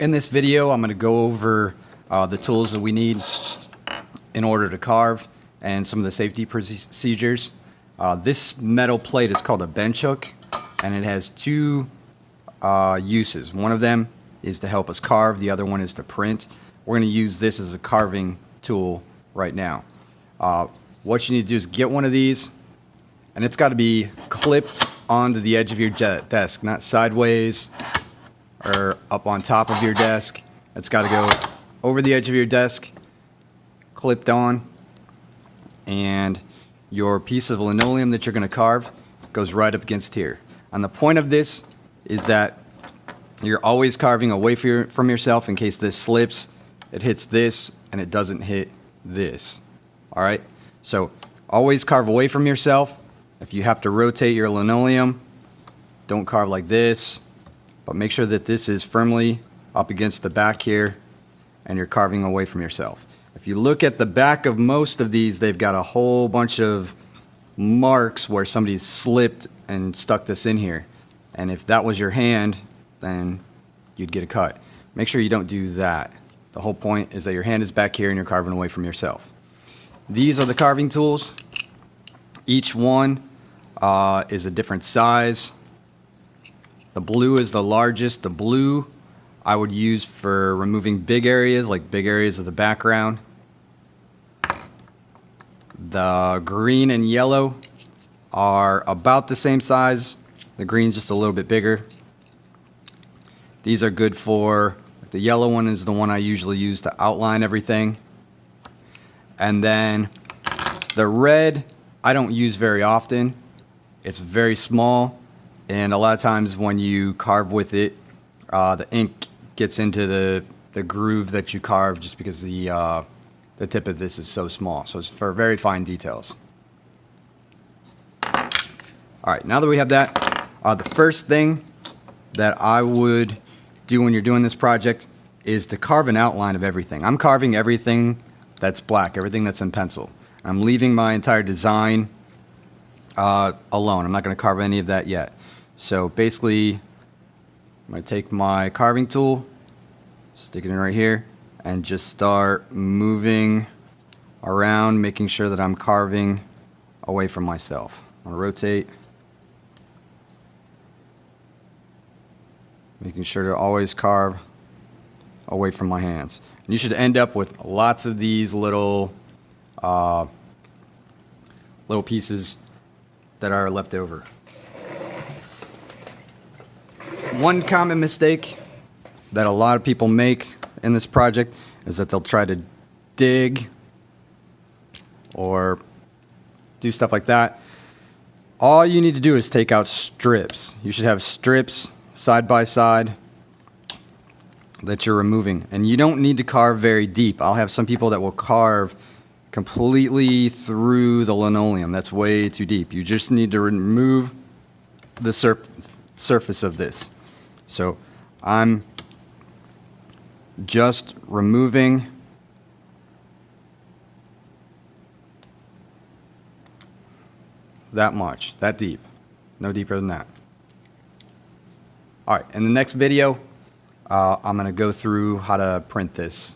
In this video, I'm going to go over the tools that we need in order to carve and some of the safety procedures. This metal plate is called a bench hook, and it has two uses. One of them is to help us carve, the other one is to print. We're going to use this as a carving tool right now. What you need to do is get one of these, and it's got to be clipped onto the edge of your desk, not sideways or up on top of your desk. It's got to go over the edge of your desk, clipped on, and your piece of linoleum that you're going to carve goes right up against here. And the point of this is that you're always carving away from yourself in case this slips. It hits this and it doesn't hit this. All right? So always carve away from yourself. If you have to rotate your linoleum, don't carve like this, but make sure that this is firmly up against the back here and you're carving away from yourself. If you look at the back of most of these, they've got a whole bunch of marks where somebody slipped and stuck this in here. And if that was your hand, then you'd get a cut. Make sure you don't do that. The whole point is that your hand is back here and you're carving away from yourself. These are the carving tools. Each one is a different size. The blue is the largest. The blue I would use for removing big areas, like big areas of the background. The green and yellow are about the same size. The green's just a little bit bigger. These are good for, the yellow one is the one I usually use to outline everything. And then the red I don't use very often. It's very small, and a lot of times when you carve with it, the ink gets into the groove that you carve just because the tip of this is so small. So it's for very fine details. All right, now that we have that, the first thing that I would do when you're doing this project is to carve an outline of everything. I'm carving everything that's black, everything that's in pencil. I'm leaving my entire design alone. I'm not going to carve any of that yet. So basically, I'm going to take my carving tool, stick it in right here, and just start moving around, making sure that I'm carving away from myself. I'm going to rotate, making sure to always carve away from my hands. And you should end up with lots of these little pieces that are left over. One common mistake that a lot of people make in this project is that they'll try to dig or do stuff like that. All you need to do is take out strips. You should have strips side by side that you're removing. And you don't need to carve very deep. I'll have some people that will carve completely through the linoleum. That's way too deep. You just need to remove the surface of this. So I'm just removing that much, that deep, no deeper than that. All right, in the next video, I'm going to go through how to print this